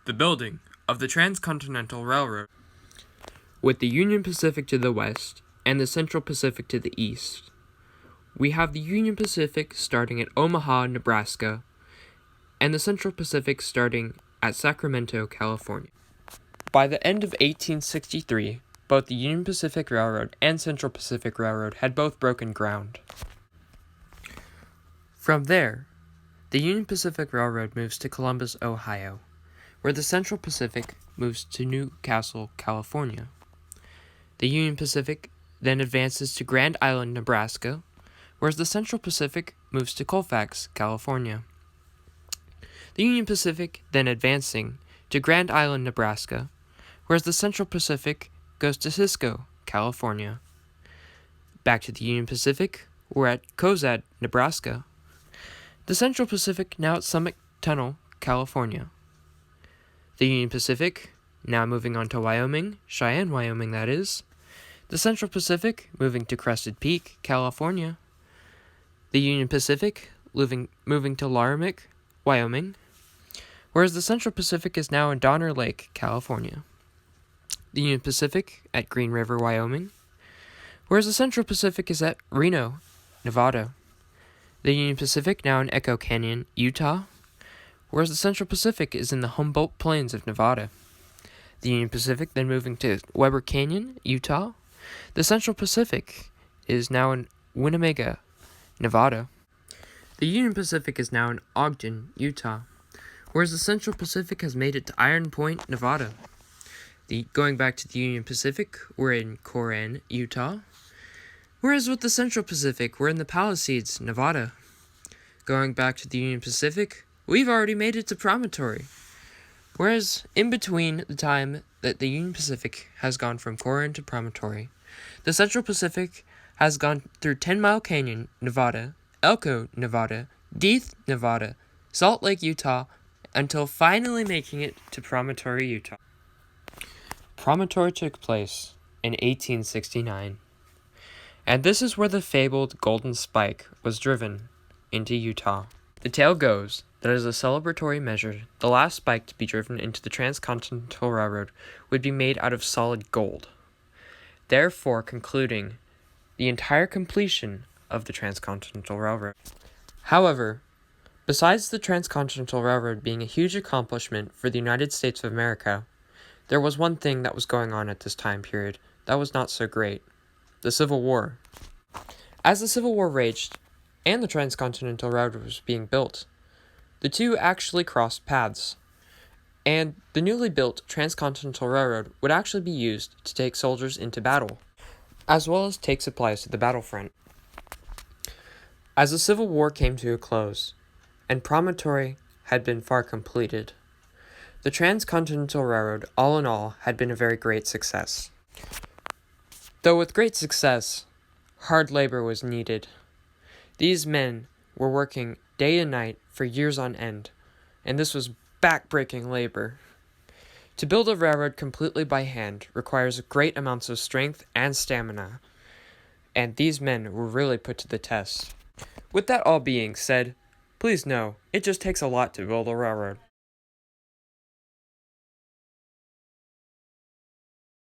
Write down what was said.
the building of the Transcontinental Railroad, with the Union Pacific to the west and the Central Pacific to the east. We have the Union Pacific starting at Omaha, Nebraska, and the Central Pacific starting at Sacramento, California. By the end of 1863, both the Union Pacific Railroad and Central Pacific Railroad had both broken ground. From there, the Union Pacific Railroad moves to Columbus, Ohio, where the Central Pacific moves to Newcastle, California. The Union Pacific then advances to Grand Island, Nebraska, whereas the Central Pacific moves to Colfax, California. The Union Pacific then advancing to Grand Island, Nebraska, whereas the Central Pacific goes to Cisco, California. Back to the Union Pacific, we're at Cozad, Nebraska. The Central Pacific now at Summit Tunnel, California. The Union Pacific now moving on to Wyoming, Cheyenne, Wyoming that is. The Central Pacific moving to Crested Peak, California. The Union Pacific moving to Laramie, Wyoming, whereas the Central Pacific is now in Donner Lake, California. The Union Pacific at Green River, Wyoming, whereas the Central Pacific is at Reno, Nevada. The Union Pacific now in Echo Canyon, Utah, whereas the Central Pacific is in the Humboldt Plains of Nevada. The Union Pacific then moving to Weber Canyon, Utah. The Central Pacific is now in Winnemucca, Nevada. The Union Pacific is now in Ogden, Utah, whereas the Central Pacific has made it to Iron Point, Nevada. Going back to the Union Pacific, we're in Corinne, Utah, whereas with the Central Pacific, we're in the Palisades, Nevada. Going back to the Union Pacific, we've already made it to Promontory, whereas in between the time that the Union Pacific has gone from Corinne to Promontory, the Central Pacific has gone through 10 Mile Canyon, Nevada, Elko, Nevada, Death, Nevada, Salt Lake, Utah, until finally making it to Promontory, Utah. Promontory took place in 1869, and this is where the fabled Golden Spike was driven into Utah. The tale goes that as a celebratory measure, the last spike to be driven into the Transcontinental Railroad would be made out of solid gold, therefore concluding the entire completion of the Transcontinental Railroad. However, besides the Transcontinental Railroad being a huge accomplishment for the United States of America, there was one thing that was going on at this time period that was not so great: the Civil War. As the Civil War raged, and the Transcontinental Railroad was being built, the two actually crossed paths, and the newly built Transcontinental Railroad would actually be used to take soldiers into battle, as well as take supplies to the battlefront. As the Civil War came to a close, and Promontory had been far completed, the Transcontinental Railroad, all in all, had been a very great success. Though with great success, hard labor was needed. These men were working day and night for years on end, and this was back-breaking labor. To build a railroad completely by hand requires great amounts of strength and stamina, and these men were really put to the test. With that all being said, please know, it just takes a lot to build a railroad.